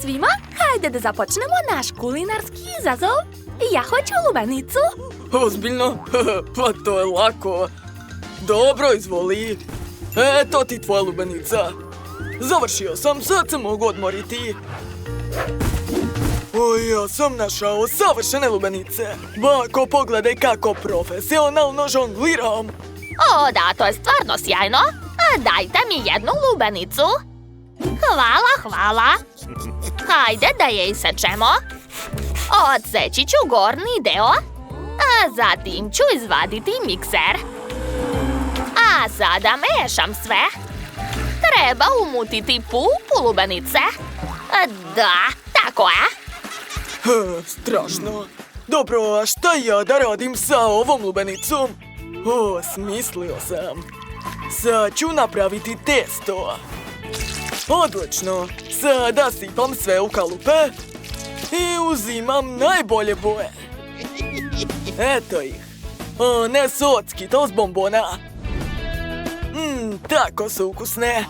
svima, hajde da započnemo naš kulinarski izazov. Ja hoću lubenicu. Ozbiljno? Pa to je lako. Dobro, izvoli. Eto ti tvoja lubenica. Završio sam, sad se mogu odmoriti. Ja sam našao savršene lubenice. Bako, pogledaj kako profesionalno žongliram. O, da, to je stvarno sjajno. Dajte mi jednu lubenicu. Hvala. Hajde da je isečemo. Odseći ću gornji deo, a zatim ću izvaditi mikser. A sada mešam sve. Treba umutiti pulpu lubenice. Da, tako je. Strašno. Dobro, a šta ja da radim sa ovom lubenicom? Smislio sam. Sad ću napraviti testo. Odlično. Sada sipam sve u kalupe i uzimam najbolje boje. Eto ih. One su od Skittles bombona. Tako su ukusne.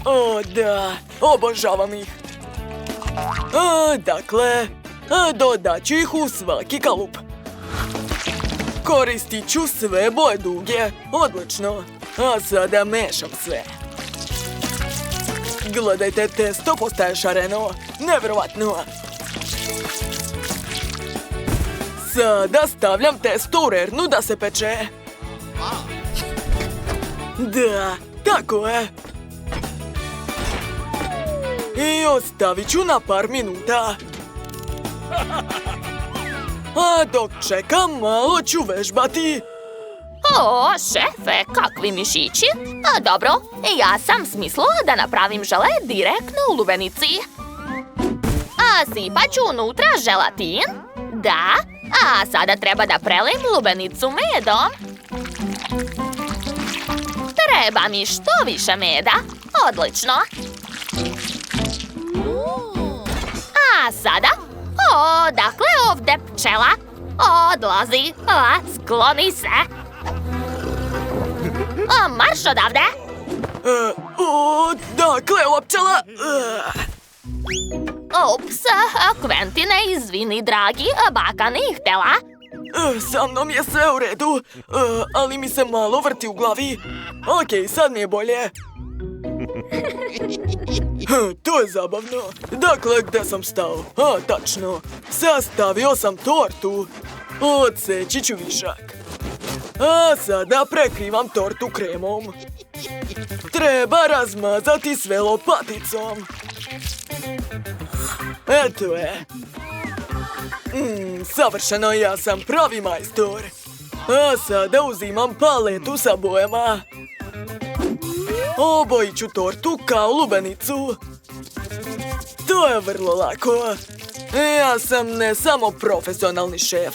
O, da. Obožavam ih. Dakle, dodat ću ih u svaki kalup. Koristit ću sve boje duge. Odlično. A sada mešam sve. Gledajte, testo postaje šareno. Nevjerovatno. Sada stavljam testo u rernu da se peče. Da, tako je. I ostavit ću na par minuta. A dok čekam, malo ću vežbati. O, šefe, kakvi mišići. Dobro, ja sam smislila da napravim žele direktno u lubenici. Sipat ću unutra želatin. Da, a sada treba da prelim lubenicu medom. Treba mi što više meda. Odlično. A sada, dakle ovde pčela. Odlazi, skloni se. Marš odavde. Dakle, ova pčela. Ups, Kventine, izvini, dragi, baka nije htjela. Sa mnom je sve u redu, ali mi se malo vrti u glavi. Okej, sad mi je bolje. To je zabavno. Dakle, gde sam stao? Tačno. Sastavio sam tortu. Odseći ću višak. A sada prekrivam tortu kremom. Treba razmazati sve lopaticom. Eto je. Savršeno, ja sam pravi majstor. A sada uzimam paletu sa bojama. Obojit ću tortu kao lubenicu. To je vrlo lako. Ja sam ne samo profesionalni šef,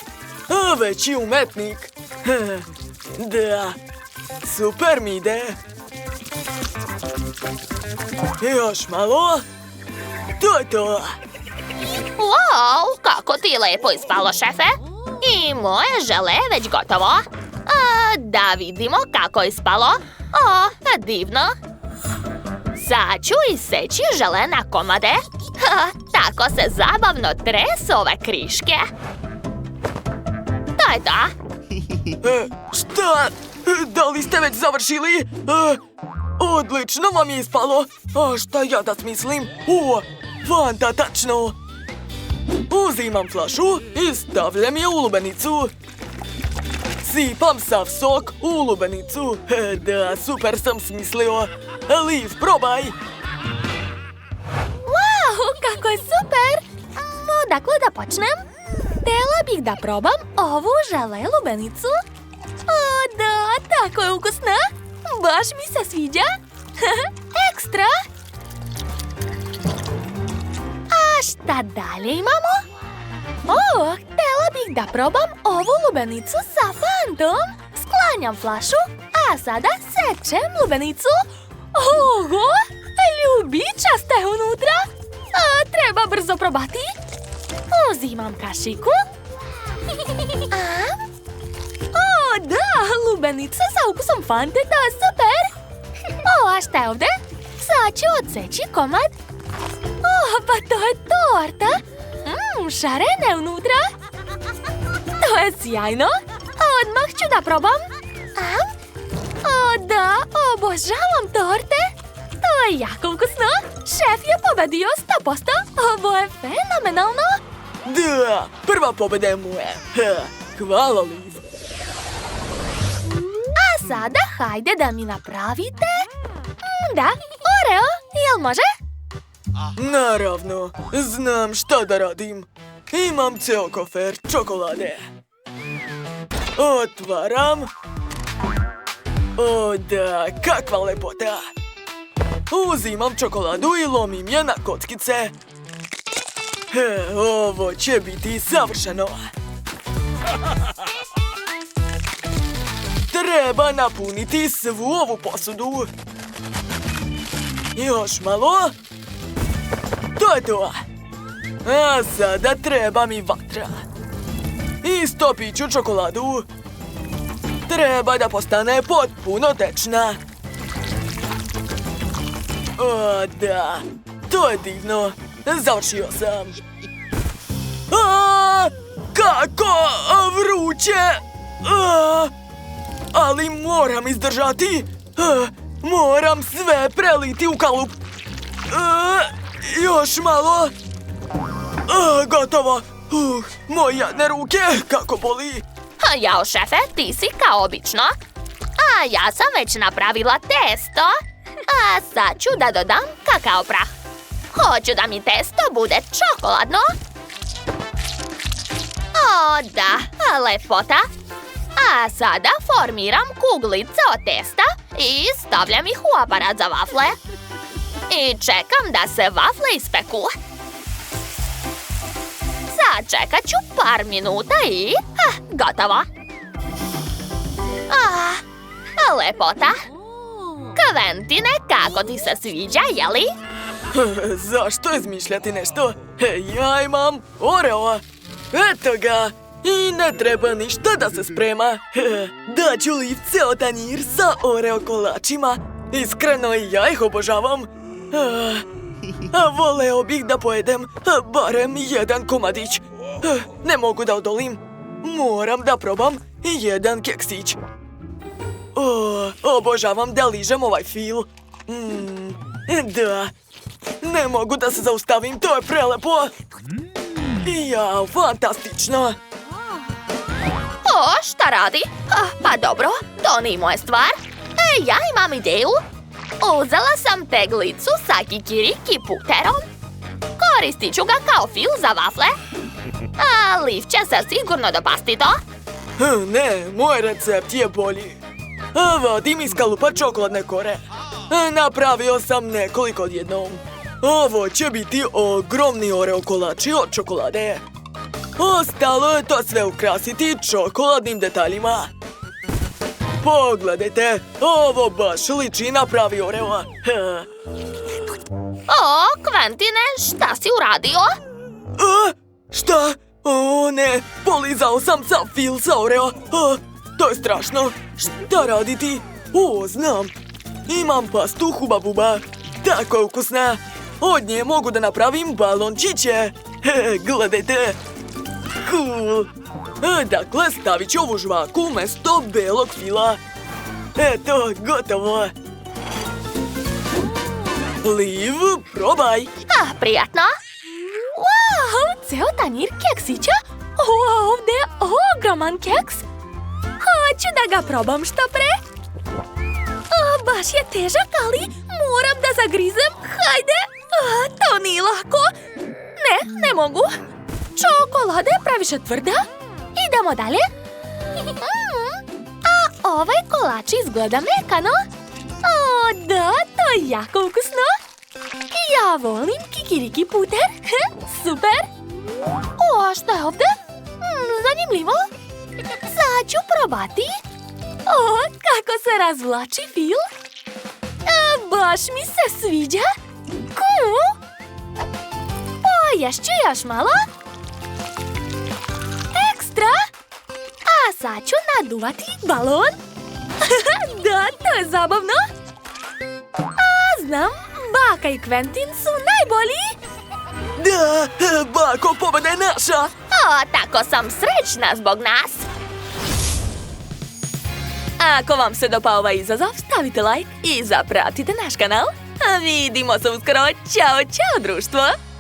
već i umetnik. Da, super mi ide. Još malo. To je to. Wow, kako ti lepo ispalo, šefe. I moje žele je već gotovo. Da vidimo kako je ispalo. Divno. Sad ću iseći žele na komade. Tako se zabavno tresu ove kriške. To je to. Šta? Da li ste već završili? Odlično vam je ispalo. Šta ja da smislim? Fantatačno. Uzimam flašu i stavljam je u lubenicu. Sipam sav sok u lubenicu. Da, super sam smislio. Liv, probaj. Wow, kako je super. Odakle da počnem? Htjela bih da probam ovu žele lubenicu. Da, tako je ukusna. Baš mi se sviđa. Ekstra. A šta dalje imamo? Htjela bih da probam ovu lubenicu sa fantom. Sklanjam flašu, a sada sečem lubenicu. Oho, ljubičasta je unutra. Treba brzo probati. Uzimam kašiku. Da, lubenica sa ukusom fante, to je super. A šta je ovdje? Sad ću odseći komad. Pa to je torta! Šarene unutra! To je sjajno! Odmah ću da probam! O da, obožavam torte! To je jako ukusno! Šef je pobedio 100%! Ovo je fenomenalno! Da, prva pobjeda je moja. Hvala, Liv. A sada hajde da mi napravite... Da, Oreo, jel može? Naravno, znam šta da radim. Imam ceo kofer čokolade. Otvaram. O da, kakva lepota. Uzimam čokoladu i lomim je na kockice. Ovo će biti savršeno. Treba napuniti svu ovu posudu. Još malo. To je to. A sada treba mi vatra. Istopit ću čokoladu. Treba da postane potpuno tečna. O da, to je divno. Završio sam. Kako vruće! Ali moram izdržati. Moram sve preliti u kalup. Još malo. Gotovo. Moje jadne ruke, kako boli. Jao, šefe, ti si kao obično. A ja sam već napravila testo. A sad ću da dodam kakao prah. Hoću da mi testo bude čokoladno. O da, lepota. A sada formiram kuglice od testa i stavljam ih u aparat za vafle. I čekam da se vafle ispeku. Sačekat ću par minuta i... gotovo. Lepota. Kventine, kako ti se sviđa, jeli? Zašto izmišljati nešto? Ja imam Oreo. Eto ga. I ne treba ništa da se sprema. Daću Liv ceo tanjir sa Oreo kolačima. Iskreno i ja ih obožavam. Voleo bih da pojedem barem jedan komadić. Ne mogu da odolim. Moram da probam jedan keksić. Obožavam da ližem ovaj fil. Da. Ne mogu da se zaustavim, to je prelepo. Jao, fantastično. Šta radi? Pa dobro, to nije moja stvar. Ja imam ideju. Uzela sam teglicu sa kikiriki puterom. Koristit ću ga kao fil za vafle. Liv će se sigurno dopasti to. Ne, moj recept je bolji. Vadim iz kalupa čokoladne kore. Napravio sam nekoliko odjednom. Ovo će biti ogromni Oreo kolači od čokolade. Ostalo je to sve ukrasiti čokoladnim detaljima. Pogledajte, ovo baš liči na pravi Oreo. Kventine, šta si uradio? Šta? Ne, polizao sam sav fil sa Oreo. To je strašno. Šta raditi? Znam. Imam pastu Huba Buba. Tako je ukusna. Od nje mogu da napravim balončiće. Gledajte. Cool. Dakle, stavit ću ovu žvaku umjesto belog fila. Eto, gotovo. Liv, probaj. Prijatno. Wow, ceo tanjir keksića. Ovdje je ogroman keks. Hoću da ga probam što pre. Baš je težak, ali moram da zagrizem. Hajde. To nije lako. Ne mogu. Čokolada je previše tvrda. Idemo dalje. A ovaj kolač izgleda mekano. Da, to je jako ukusno. Ja volim kikiriki puter. Super. Šta je ovdje? Zanimljivo. Sad ću probati. Kako se razvlači fil. Baš mi se sviđa. Cool. Poješću još malo. Ekstra. A sad ću naduvati balon. Da, to je zabavno. Znam, baka i Quentin su najbolji. ako pobeda je naša! O, tako sam srećna zbog nas. Ako vam se dopao ovaj izazov, stavite like i zapratite naš kanal. A vidimo se uskoro. Ćao, čao društvo!